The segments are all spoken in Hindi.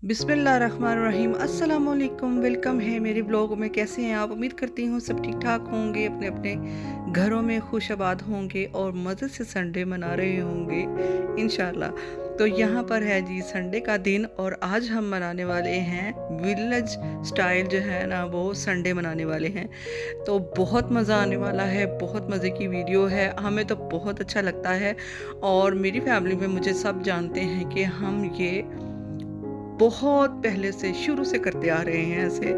बिस्मिल्लाहिर्रहमानिर्रहीम अस्सलाम वालेकुम। वेलकम है मेरे ब्लॉग में। कैसे हैं आप? उम्मीद करती हूँ सब ठीक ठाक होंगे, अपने अपने घरों में खुशआबाद होंगे और मज़े से संडे मना रहे होंगे इंशाल्लाह। तो यहाँ पर है जी संडे का दिन और आज हम मनाने वाले हैं विलेज स्टाइल जो है ना, वो संडे मनाने वाले हैं। तो बहुत मज़ा आने वाला है, बहुत मज़े की वीडियो है, हमें तो बहुत अच्छा लगता है। और मेरी फैमिली में मुझे सब जानते हैं कि हम ये बहुत पहले से शुरू से करते आ रहे हैं ऐसे,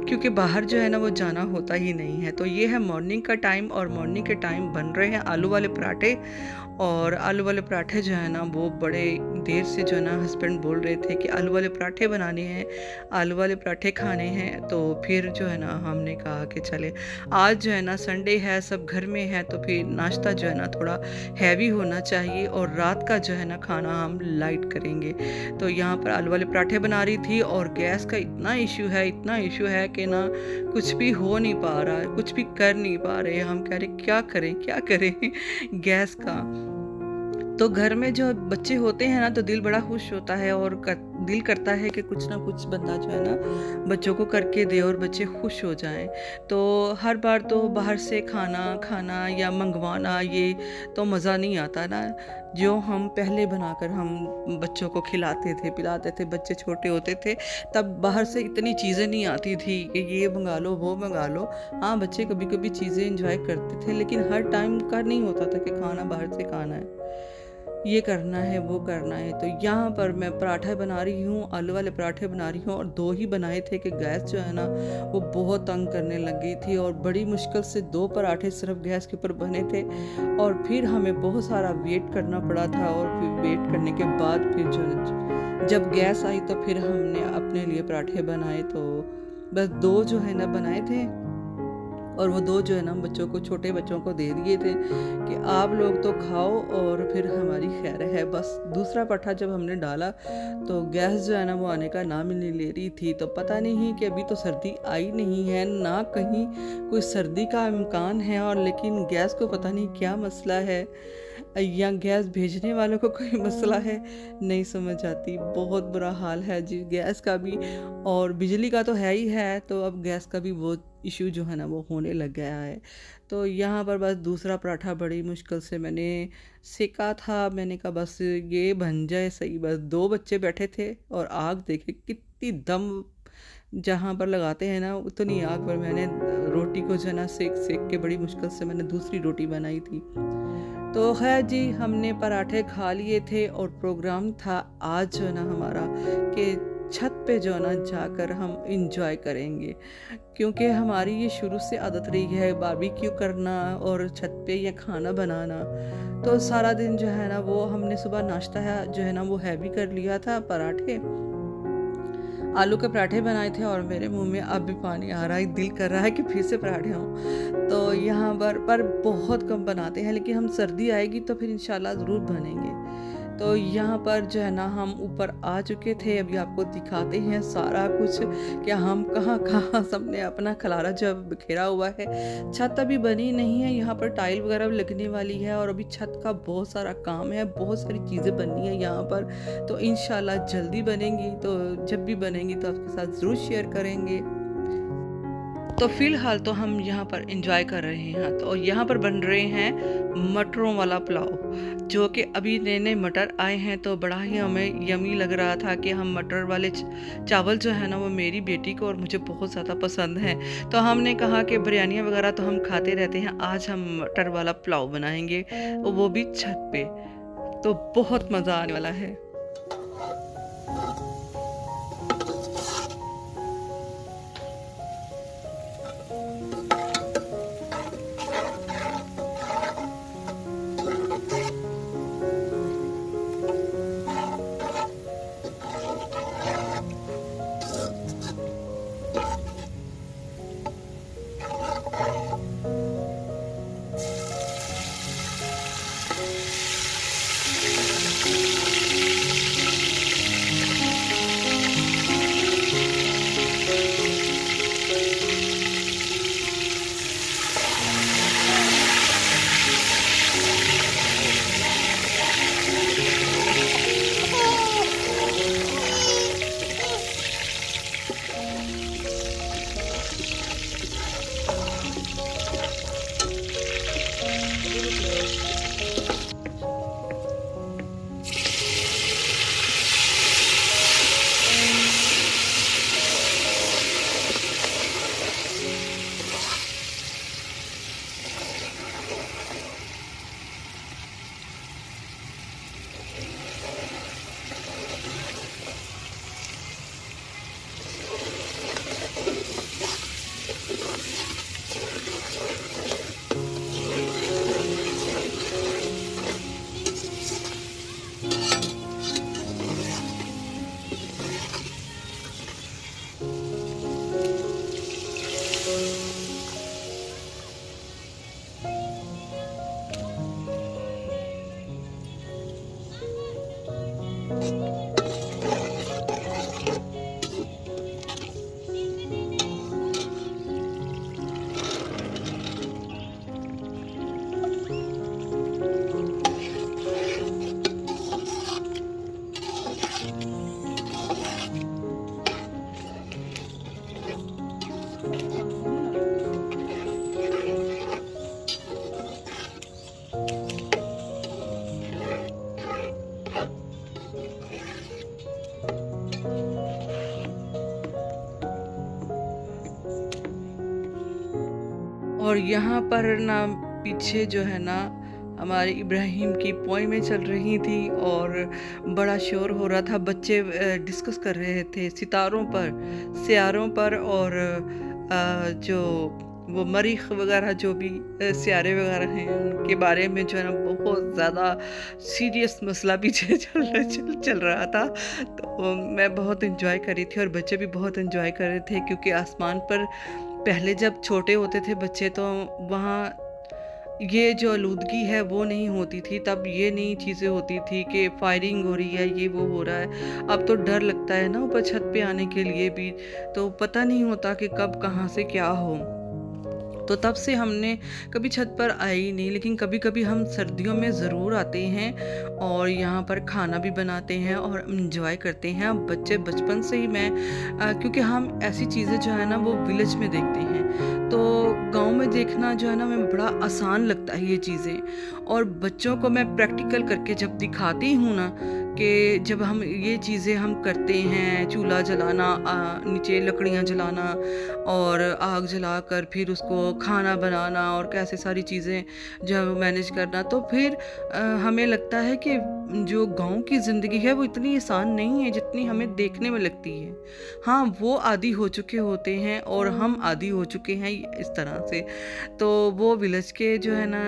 क्योंकि बाहर जो है ना वो जाना होता ही नहीं है। तो ये है मॉर्निंग का टाइम और मॉर्निंग के टाइम बन रहे हैं आलू वाले पराठे। और आलू वाले पराठे जो है ना वो बड़े देर से जो है ना हस्बैंड बोल रहे थे कि आलू वाले पराठे बनाने हैं, आलू वाले पराठे खाने हैं। तो फिर जो है ना हमने कहा कि चले आज जो है ना संडे है, सब घर में है, तो फिर नाश्ता जो है ना थोड़ा हैवी होना चाहिए और रात का जो है ना खाना हम लाइट करेंगे। तो यहाँ पर आलू वाले पराठे बना रही थी और गैस का इतना इशू है कि ना कुछ भी हो नहीं पा रहा है, कुछ भी कर नहीं पा रहे। हम कह रहे क्या करें गैस का। तो घर में जो बच्चे होते हैं ना तो दिल बड़ा खुश होता है और दिल करता है कि कुछ ना कुछ बंदा जो है ना बच्चों को करके दे और बच्चे खुश हो जाएं। तो हर बार तो बाहर से खाना खाना या मंगवाना ये तो मज़ा नहीं आता ना। जो हम पहले बनाकर हम बच्चों को खिलाते थे पिलाते थे, बच्चे छोटे होते थे तब बाहर से इतनी चीज़ें नहीं आती थी कि ये मंगा लो वो मंगा लो। हाँ, बच्चे कभी कभी चीज़ें इंजॉय करते थे, लेकिन हर टाइम का नहीं होता था कि खाना बाहर से खाना है, ये करना है वो करना है। तो यहाँ पर मैं पराठा बना रही हूँ, आलू वाले पराठे बना रही हूँ और दो ही बनाए थे कि गैस जो है ना वो बहुत तंग करने लग गई थी और बड़ी मुश्किल से दो पराठे सिर्फ गैस के ऊपर बने थे। और फिर हमें बहुत सारा वेट करना पड़ा था और फिर वेट करने के बाद फिर जो जब गैस आई तो फिर हमने अपने लिए पराठे बनाए। तो बस दो जो है ना बनाए थे और वो दो जो है ना बच्चों को, छोटे बच्चों को दे दिए थे कि आप लोग तो खाओ और फिर हमारी खैर है। बस दूसरा पराठा जब हमने डाला तो गैस जो है ना वो आने का नाम ही नहीं ले रही थी। तो पता नहीं कि अभी तो सर्दी आई नहीं है ना, कहीं कोई सर्दी का इम्कान है, और लेकिन गैस को पता नहीं क्या मसला है या गैस भेजने वालों को कोई मसला है, नहीं समझ आती। बहुत बुरा हाल है जी गैस का भी, और बिजली का तो है ही है, तो अब गैस का भी वो इशू जो है ना वो होने लग गया है। तो यहाँ पर बस दूसरा पराठा बड़ी मुश्किल से मैंने सेका था। मैंने कहा बस ये बन जाए सही। बस दो बच्चे बैठे थे और आग देखे कितनी दम जहाँ पर लगाते हैं ना उतनी आग पर मैंने रोटी को जो है ना सेक सेक के बड़ी मुश्किल से मैंने दूसरी रोटी बनाई थी। तो खैर जी, हमने पराठे खा लिए थे और प्रोग्राम था आज जो है ना हमारा कि छत पे जो है ना जाकर हम इंजॉय करेंगे, क्योंकि हमारी ये शुरू से आदत रही है बारबेक्यू करना और छत पे या खाना बनाना। तो सारा दिन जो है ना वो हमने सुबह नाश्ता है जो है ना वो हैवी कर लिया था, पराठे आलू के पराठे बनाए थे और मेरे मुंह में अब भी पानी आ रहा है, दिल कर रहा है कि फिर से पराठे हों। तो यहाँ पर बहुत कम बनाते हैं, लेकिन हम सर्दी आएगी तो फिर इंशाल्लाह ज़रूर बनेंगे। तो यहाँ पर जो है ना हम ऊपर आ चुके थे, अभी आपको दिखाते हैं सारा कुछ कि हम कहाँ कहाँ सबने अपना खलारा जो बिखेरा हुआ है। छत अभी बनी नहीं है, यहाँ पर टाइल वगैरह लगने वाली है और अभी छत का बहुत सारा काम है, बहुत सारी चीज़ें बननी है यहाँ पर। तो इंशाल्लाह जल्दी बनेंगी, तो जब भी बनेंगी तो आपके साथ ज़रूर शेयर करेंगे। तो फिलहाल तो हम यहाँ पर इंजॉय कर रहे हैं। तो यहाँ पर बन रहे हैं मटरों वाला पुलाव, जो कि अभी नए नए मटर आए हैं, तो बड़ा ही हमें यमी लग रहा था कि हम मटर वाले चावल जो है ना वो मेरी बेटी को और मुझे बहुत ज़्यादा पसंद है। तो हमने कहा कि बिरयानियाँ वगैरह तो हम खाते रहते हैं, आज हम मटर वाला पुलाव बनाएंगे, वो भी छत पे। तो बहुत मज़ा आने वाला है। और यहाँ पर ना पीछे जो है ना हमारे इब्राहिम की पोएमें चल रही थी और बड़ा शोर हो रहा था। बच्चे डिस्कस कर रहे थे सितारों पर, सियारों पर, और जो वो मरीख वगैरह जो भी सियारे वगैरह हैं उनके बारे में जो है ना बहुत ज़्यादा सीरियस मसला पीछे चल रहा था। तो मैं बहुत इन्जॉय कर रही थी और बच्चे भी बहुत इन्जॉय कर रहे थे, क्योंकि आसमान पर पहले जब छोटे होते थे बच्चे तो वहाँ ये जो आलूदगी है वो नहीं होती थी। तब ये नई चीज़ें होती थी कि फायरिंग हो रही है, ये वो हो रहा है। अब तो डर लगता है ना ऊपर छत पे आने के लिए भी, तो पता नहीं होता कि कब कहाँ से क्या हो। तो तब से हमने कभी छत पर आए ही नहीं, लेकिन कभी कभी हम सर्दियों में ज़रूर आते हैं और यहाँ पर खाना भी बनाते हैं और इंजॉय करते हैं। बच्चे बचपन से ही क्योंकि हम ऐसी चीज़ें जो है ना वो विलेज में देखते हैं, तो गांव में देखना जो है ना हमें बड़ा आसान लगता है ये चीज़ें। और बच्चों को मैं प्रैक्टिकल करके जब दिखाती हूँ ना कि जब हम ये चीज़ें हम करते हैं, चूल्हा जलाना, नीचे लकड़ियाँ जलाना और आग जलाकर फिर उसको खाना बनाना और कैसे सारी चीज़ें जब मैनेज करना, तो फिर हमें लगता है कि जो गांव की ज़िंदगी है वो इतनी आसान नहीं है जितनी हमें देखने में लगती है। हाँ, वो आदी हो चुके होते हैं और हम आदी हो चुके हैं इस तरह से। तो वो विलेज के जो है ना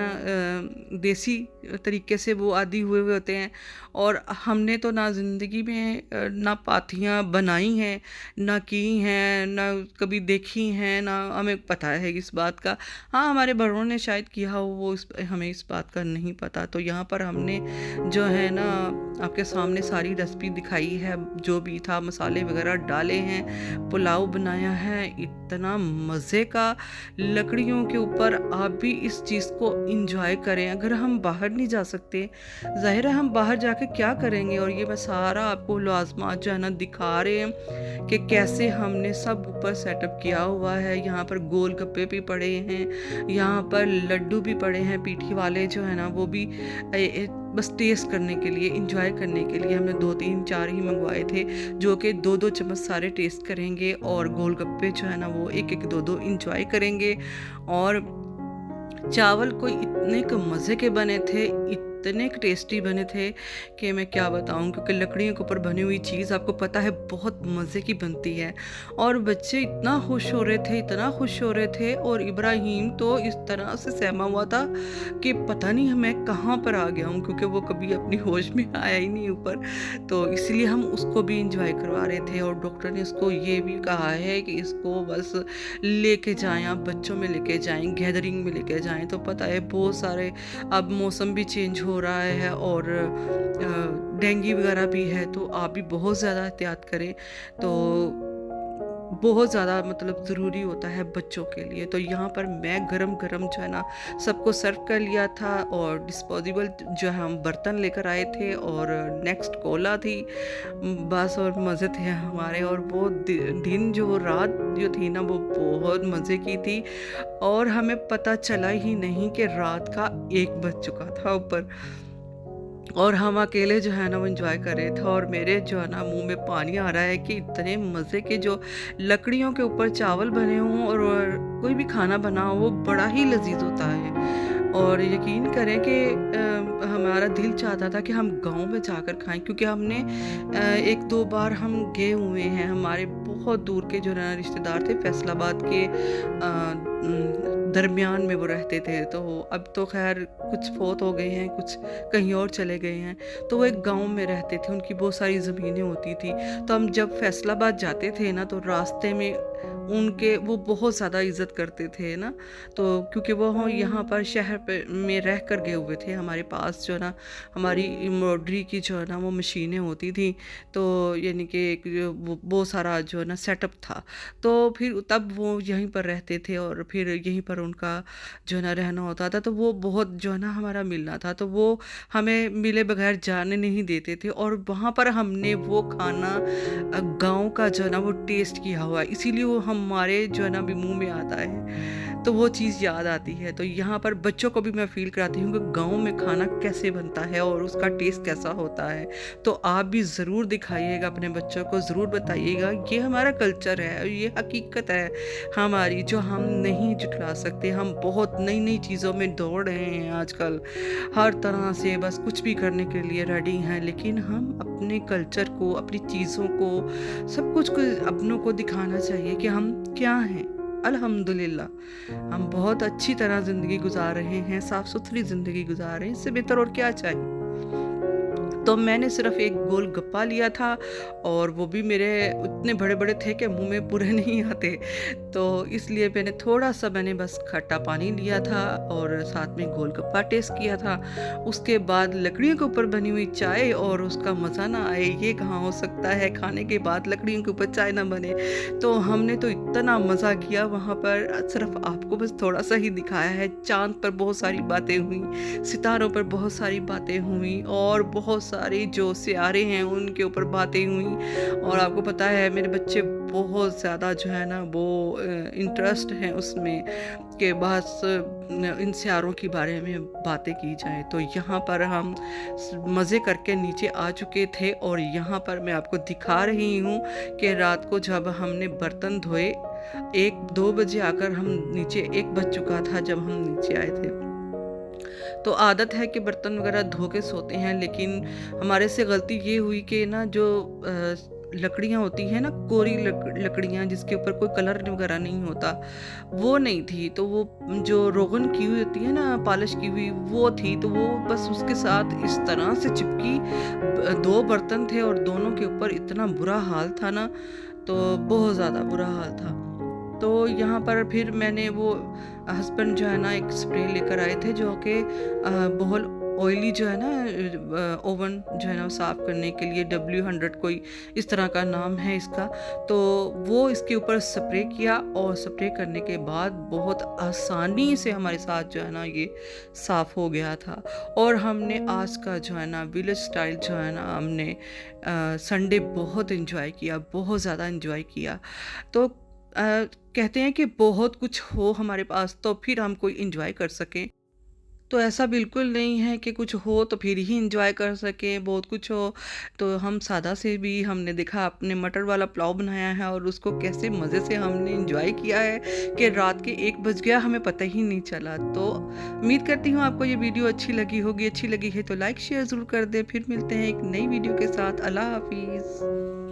देसी तरीके से वो आदी हुए हुए होते हैं। और हमने तो ना ज़िंदगी में ना पाथियाँ बनाई हैं, ना की हैं, ना कभी देखी हैं, ना हमें पता है इस बात का। हाँ, हमारे बड़ों ने शायद किया हो, वो हमें इस बात का नहीं पता। तो यहाँ पर हमने जो है ना आपके सामने सारी रेसिपी दिखाई है, जो भी था मसाले वगैरह डाले हैं, पुलाव बनाया है, इतना मज़े का। लकड़ियों के ऊपर आप भी इस चीज़ को इंजॉय करें। अगर हम बाहर नहीं जा सकते, ज़ाहिर है हम बाहर जाके क्या करेंगे। और ये मैं सारा आपको लाजमात जो है ना दिखा रहे हैं कि कैसे हमने सब ऊपर सेटअप किया हुआ है। यहाँ पर गोलगप्पे भी पड़े हैं, यहाँ पर लड्डू भी पड़े हैं, पीठी वाले जो है ना वो भी बस टेस्ट करने के लिए, इंजॉय करने के लिए हमने 2 3 4 ही मंगवाए थे, जो कि 2-2 चम्मच सारे टेस्ट करेंगे। और गोलगप्पे जो है ना वो 1-1 2-2 इंजॉय करेंगे। और चावल कोई इतने मज़े के बने थे, इतने टेस्टी बने थे कि मैं क्या बताऊं, क्योंकि लकड़ियों के ऊपर बनी हुई चीज़ आपको पता है बहुत मज़े की बनती है। और बच्चे इतना खुश हो रहे थे, इतना खुश हो रहे थे। और इब्राहिम तो इस तरह से सहमा हुआ था कि पता नहीं मैं कहाँ पर आ गया हूँ, क्योंकि वो कभी अपनी होश में आया ही नहीं ऊपर। तो इसलिए हम उसको भी इंजॉय करवा रहे थे। और डॉक्टर ने उसको ये भी कहा है कि इसको बस लेके जाएं, आप बच्चों में लेके जाएं, गैदरिंग में लेके जाएं। तो पता है बहुत सारे अब मौसम भी चेंज हो रहा है और डेंगू वगैरह भी है, तो आप भी बहुत ज़्यादा एहतियात करें। तो बहुत ज़्यादा मतलब ज़रूरी होता है बच्चों के लिए। तो यहाँ पर मैं गरम गरम जो है ना सबको सर्व कर लिया था। और डिस्पोजेबल जो है हम बर्तन लेकर आए थे और नेक्स्ट कोला थी बस, और मज़े थे हमारे। और वो दिन जो रात जो थी ना वो बहुत मज़े की थी। और हमें पता चला ही नहीं कि रात का 1 बज चुका था ऊपर, और हम अकेले जो है ना वो इंजॉय कर रहे थे। और मेरे जो है ना मुंह में पानी आ रहा है कि इतने मज़े के जो लकड़ियों के ऊपर चावल बने हों और कोई भी खाना बना हो वो बड़ा ही लजीज होता है। और यकीन करें कि हमारा दिल चाहता था कि हम गांव में जाकर खाएं, क्योंकि हमने 1-2 बार हम गए हुए हैं। हमारे बहुत दूर के जो ना रिश्तेदार थे, फैसलाबाद के दरमियान में वो रहते थे। तो अब तो खैर कुछ फोत हो गए हैं, कुछ कहीं और चले गए हैं। तो वो एक गांव में रहते थे, उनकी बहुत सारी ज़मीनें होती थी। तो हम जब फैसलाबाद जाते थे ना तो रास्ते में उनके वो बहुत ज़्यादा इज़्ज़त करते थे ना। तो क्योंकि वो यहाँ पर शहर पे में रह कर गए हुए थे, हमारे पास जो ना हमारी एम्ब्रॉयडरी की जो है ना वो मशीनें होती थी। तो यानी कि वो बहुत सारा जो है ना सेटअप था। तो फिर तब वो यहीं पर रहते थे और फिर यहीं पर उनका जो है ना रहना होता था। तो वो बहुत जो है ना हमारा मिलना था, तो वो हमें मिले बगैर जाने नहीं देते थे। और वहाँ पर हमने वो खाना गांव का जो है ना वो टेस्ट किया हुआ है, इसीलिए वो हमारे जो है ना अभी मुंह में आता है। तो वो चीज़ याद आती है। तो यहाँ पर बच्चों को भी मैं फ़ील कराती हूँ कि गाँव में खाना कैसे बनता है और उसका टेस्ट कैसा होता है। तो आप भी ज़रूर दिखाइएगा अपने बच्चों को, ज़रूर बताइएगा, ये हमारा कल्चर है और ये हकीकत है हमारी जो हम नहीं जुटला सकते। हम बहुत नई-नई चीज़ों में दौड़ रहे हैं आजकल, हर तरह से बस कुछ भी करने के लिए रेडी हैं, लेकिन हम अपने कल्चर को, अपनी चीज़ों को, सब कुछ को अपनों को दिखाना चाहिए कि हम क्या हैं। अल्हम्दुलिल्लाह हम बहुत अच्छी तरह ज़िंदगी गुजार रहे हैं, साफ़ सुथरी ज़िंदगी गुजार रहे हैं, इससे बेहतर और क्या चाहिए। तो मैंने सिर्फ़ एक गोलगप्पा लिया था और वो भी मेरे इतने बड़े-बड़े थे कि मुँह में पूरे नहीं आते। तो इसलिए मैंने बस खट्टा पानी लिया था और साथ में गोलगप्पा टेस्ट किया था। उसके बाद लकड़ियों के ऊपर बनी हुई चाय और उसका मज़ा ना आए, ये कहाँ हो सकता है, खाने के बाद लकड़ियों के ऊपर चाय ना बने। तो हमने तो इतना मज़ा किया वहाँ पर, सिर्फ़ आपको बस थोड़ा-सा ही दिखाया है। चाँद पर बहुत सारी बातें हुई, सितारों पर बहुत सारी बातें हुई और बहुत सारे जो सियारे हैं उनके ऊपर बातें हुई। और आपको पता है मेरे बच्चे बहुत ज़्यादा जो है ना वो इंटरेस्ट है उसमें कि बस इन सियारों के बारे में बातें की जाएँ। तो यहाँ पर हम मज़े करके नीचे आ चुके थे और यहाँ पर मैं आपको दिखा रही हूँ कि रात को जब हमने बर्तन धोए, 1-2 बजे आकर हम नीचे, 1 बज चुका था जब हम नीचे आए थे। तो आदत है कि बर्तन वगैरह धो के सोते हैं, लेकिन हमारे से गलती ये हुई कि ना जो लकड़ियाँ होती हैं ना, कोरी लकड़ियाँ जिसके ऊपर कोई कलर वगैरह नहीं होता, वो नहीं थी। तो वो जो रोगन की हुई होती है ना, पॉलिश की हुई, वो थी। तो वो बस उसके साथ इस तरह से चिपकी। 2 बर्तन थे और दोनों के ऊपर इतना बुरा हाल था ना, तो बहुत ज़्यादा बुरा हाल था। तो यहाँ पर फिर मैंने वो हस्बैंड जो है ना एक स्प्रे लेकर आए थे जो कि बहुत ऑयली जो है ना, ओवन जो है ना साफ़ करने के लिए, W100 कोई इस तरह का नाम है इसका। तो वो इसके ऊपर स्प्रे किया और स्प्रे करने के बाद बहुत आसानी से हमारे साथ जो है ना ये साफ़ हो गया था। और हमने आज का जो है ना विलेज स्टाइल जो है ना, हमने संडे बहुत इन्जॉय किया, बहुत ज़्यादा इन्जॉय किया। तो कहते हैं कि बहुत कुछ हो हमारे पास तो फिर हम कोई एंजॉय कर सकें। तो ऐसा बिल्कुल नहीं है कि कुछ हो तो फिर ही एंजॉय कर सकें, बहुत कुछ हो तो हम सादा से भी, हमने देखा आपने मटर वाला पुलाव बनाया है और उसको कैसे मज़े से हमने एंजॉय किया है कि रात के 1 बज गया, हमें पता ही नहीं चला। तो उम्मीद करती हूँ आपको ये वीडियो अच्छी लगी होगी। अच्छी लगी है तो लाइक शेयर ज़रूर कर दें। फिर मिलते हैं एक नई वीडियो के साथ। अल्लाह हाफ़िज़।